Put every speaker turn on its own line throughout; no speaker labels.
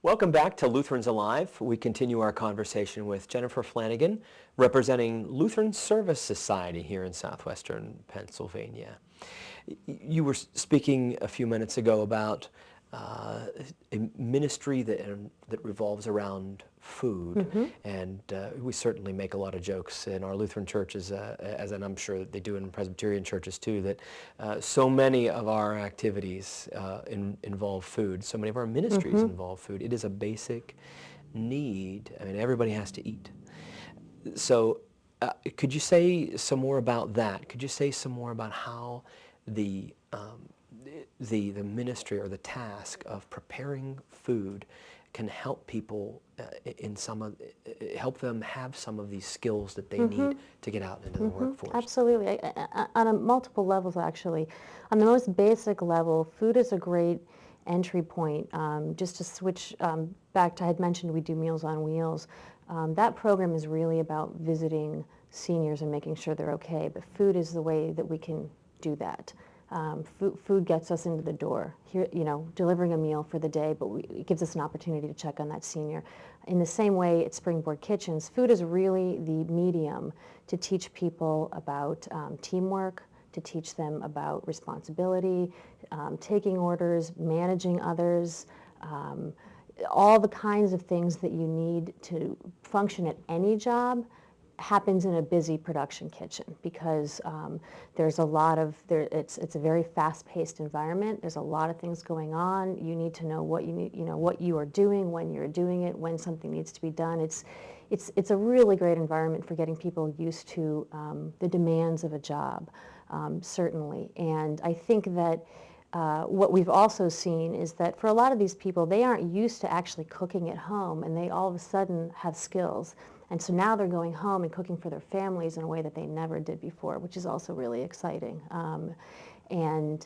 Welcome back to Lutherans Alive. We continue our conversation with Jennifer Flanagan, representing Lutheran Service Society here in southwestern Pennsylvania. You were speaking a few minutes ago about a ministry that revolves around food, and we certainly make a lot of jokes in our Lutheran churches, and I'm sure that they do in Presbyterian churches too, that so many of our activities involve food. So many of our ministries involve food. It is a basic need. I mean, everybody has to eat. So could you say some more about that? Could you say some more about how the ministry or the task of preparing food can help people help them have some of these skills that they need to get out into the workforce?
Absolutely, on multiple levels actually. On the most basic level, food is a great entry point. Just to switch back to, I had mentioned we do Meals on Wheels. That program is really about visiting seniors and making sure they're okay, but food is the way that we can do that. Food gets us into the door. Here, delivering a meal for the day, but it gives us an opportunity to check on that senior. In the same way, at Springboard Kitchens, food is really the medium to teach people about teamwork, to teach them about responsibility, taking orders, managing others, all the kinds of things that you need to function at any job happens in a busy production kitchen, because there's a lot of it's a very fast-paced environment. There's a lot of things going on. You need to know what you need, what you are doing, when you're doing it, when something needs to be done. It's a really great environment for getting people used to the demands of a job, certainly. And I think that what we've also seen is that for a lot of these people, they aren't used to actually cooking at home, and they all of a sudden have skills. And so now they're going home and cooking for their families in a way that they never did before, which is also really exciting. And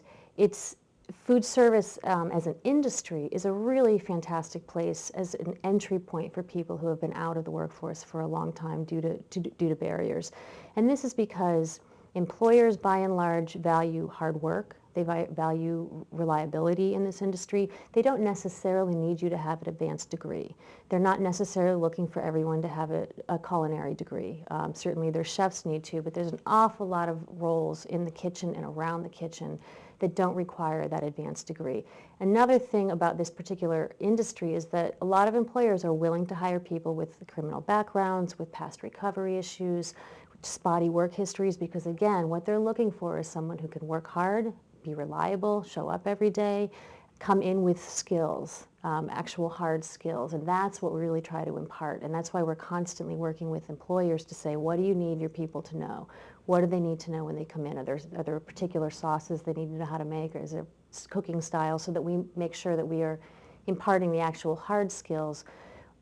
food service as an industry is a really fantastic place as an entry point for people who have been out of the workforce for a long time due to barriers. And this is because employers, by and large, value hard work. They value reliability in this industry. They don't necessarily need you to have an advanced degree. They're not necessarily looking for everyone to have a culinary degree. Certainly their chefs need to, but there's an awful lot of roles in the kitchen and around the kitchen that don't require that advanced degree. Another thing about this particular industry is that a lot of employers are willing to hire people with criminal backgrounds, with past recovery issues, spotty work histories, because again, what they're looking for is someone who can work hard, be reliable, show up every day, come in with skills, actual hard skills, and that's what we really try to impart. And that's why we're constantly working with employers to say, what do you need your people to know? What do they need to know when they come in? Are there particular sauces they need to know how to make, or is there cooking style, so that we make sure that we are imparting the actual hard skills.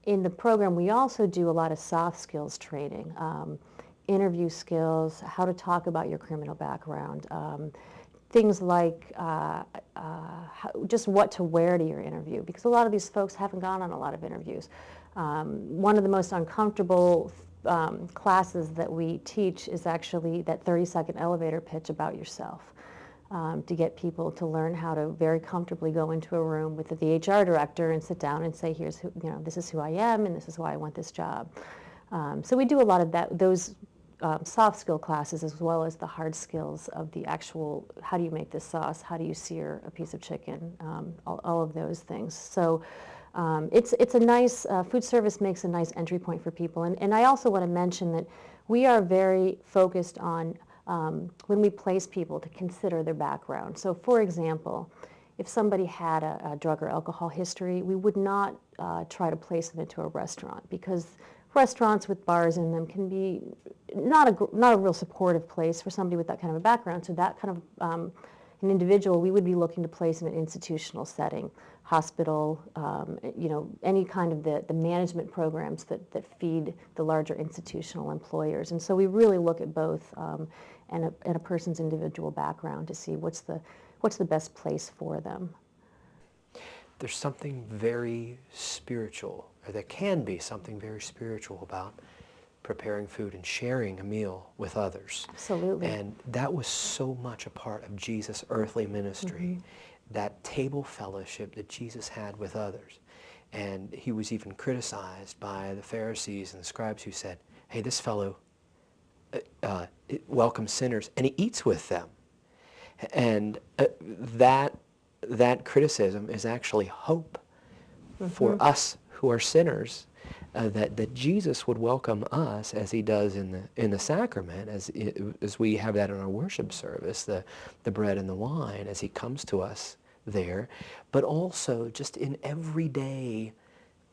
In the program, we also do a lot of soft skills training, interview skills, how to talk about your criminal background, things like just what to wear to your interview, because a lot of these folks haven't gone on a lot of interviews. One of the most uncomfortable classes that we teach is actually that 30-second elevator pitch about yourself, to get people to learn how to very comfortably go into a room with the HR director and sit down and say, here's who, this is who I am and this is why I want this job. So we do a lot of those soft skill classes, as well as the hard skills of the actual, how do you make this sauce, how do you sear a piece of chicken, all of those things. So it's a nice, food service makes a nice entry point for people. And I also want to mention that we are very focused on, when we place people, to consider their background. So for example, if somebody had a drug or alcohol history, we would not try to place them into a restaurant, because restaurants with bars in them can be not a real supportive place for somebody with that kind of a background. So that kind of an individual we would be looking to place in an institutional setting, hospital, any kind of the management programs that feed the larger institutional employers. And so we really look at both and a person's individual background to see what's the best place for them.
There's something very spiritual, or there can be something very spiritual about preparing food and sharing a meal with others.
Absolutely.
And that was so much a part of Jesus' earthly ministry, that table fellowship that Jesus had with others. And he was even criticized by the Pharisees and the scribes who said, hey, this fellow welcomes sinners and he eats with them. And that criticism is actually hope for us who are sinners, that Jesus would welcome us as he does in the sacrament, as we have that in our worship service, the bread and the wine, as he comes to us there, but also just in everyday,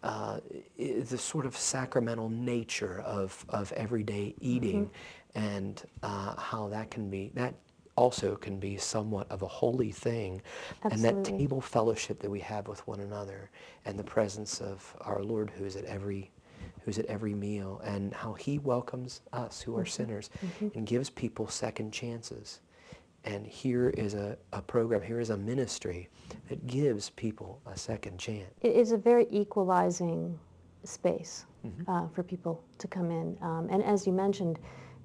the sort of sacramental nature of everyday eating, and how that also can be somewhat of a holy thing.
Absolutely.
And that table fellowship that we have with one another, and the presence of our Lord who's at every meal, and how he welcomes us who are sinners and gives people second chances. And here is a program, here is a ministry that gives people a second chance.
It is a very equalizing space for people to come in. And as you mentioned,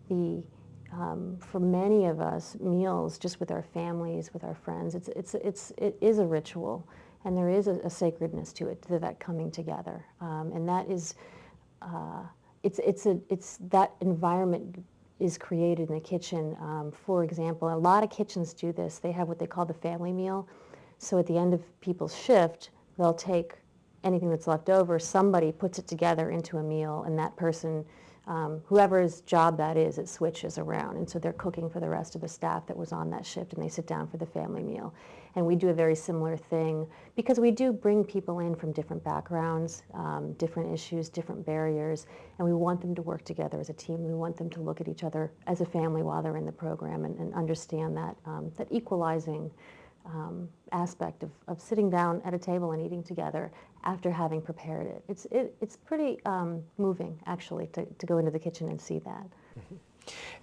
for many of us, meals just with our families, with our friends, it is a ritual, and there is a sacredness to it, to that coming together. And that is, it's that environment is created in the kitchen. For example, a lot of kitchens do this. They have what they call the family meal. So at the end of people's shift, they'll take anything that's left over, somebody puts it together into a meal, and that person, whoever's job that is, it switches around. And so they're cooking for the rest of the staff that was on that shift, and they sit down for the family meal. And we do a very similar thing, because we do bring people in from different backgrounds, different issues, different barriers, and we want them to work together as a team. We want them to look at each other as a family while they're in the program, and understand that, that equalizing aspect of sitting down at a table and eating together after having prepared it. It's pretty moving, actually, to go into the kitchen and see that.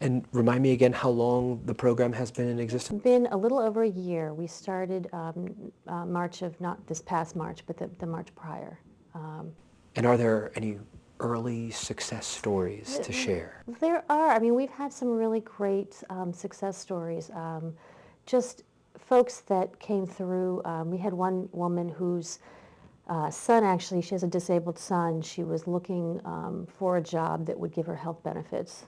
And remind me again how long the program has been in existence?
It's been a little over a year. We started March of, not this past March, but the March prior.
And are there any early success stories to share?
There are. I mean, we've had some really great success stories. Just folks that came through. We had one woman whose son, actually, she has a disabled son. She was looking for a job that would give her health benefits,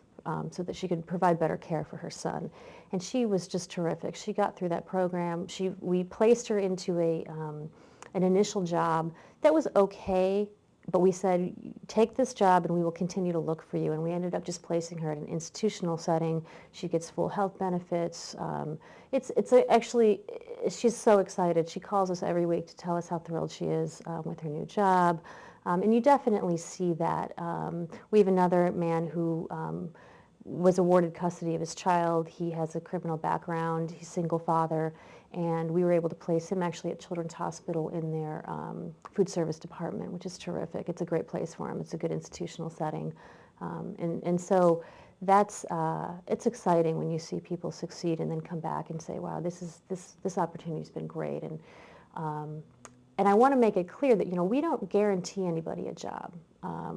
so that she could provide better care for her son. And she was just terrific. She got through that program. We placed her into an initial job that was okay, but we said, take this job and we will continue to look for you. And we ended up just placing her at an institutional setting. She gets full health benefits. Actually, she's so excited. She calls us every week to tell us how thrilled she is with her new job. And you definitely see that. We have another man who was awarded custody of his child. He has a criminal background. He's a single father. And we were able to place him actually at Children's Hospital in their food service department, which is terrific. It's a great place for him. It's a good institutional setting. And so that's, it's exciting when you see people succeed and then come back and say, wow, this opportunity's been great. And I want to make it clear that, we don't guarantee anybody a job.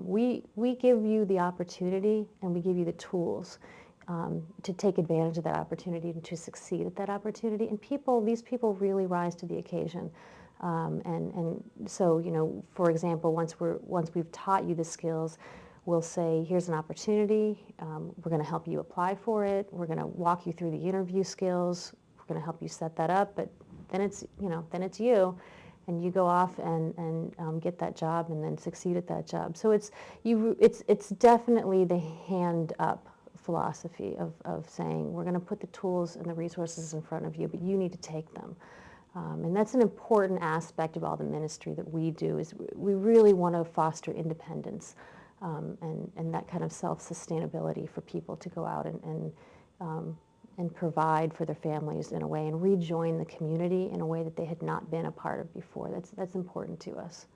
We give you the opportunity, and we give you the tools to take advantage of that opportunity and to succeed at that opportunity. And these people really rise to the occasion. And so, for example, once we've taught you the skills, we'll say, here's an opportunity. We're going to help you apply for it. We're going to walk you through the interview skills. We're going to help you set that up. But then it's you. And you go off and get that job and then succeed at that job. So it's definitely the hand up philosophy of saying, we're going to put the tools and the resources in front of you, but you need to take them. And that's an important aspect of all the ministry that we do, is we really want to foster independence and that kind of self-sustainability for people to go out and provide for their families in a way, and rejoin the community in a way that they had not been a part of before. That's important to us.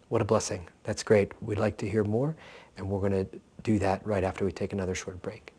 What a blessing. That's great. We'd like to hear more, and we're going to do that right after we take another short break.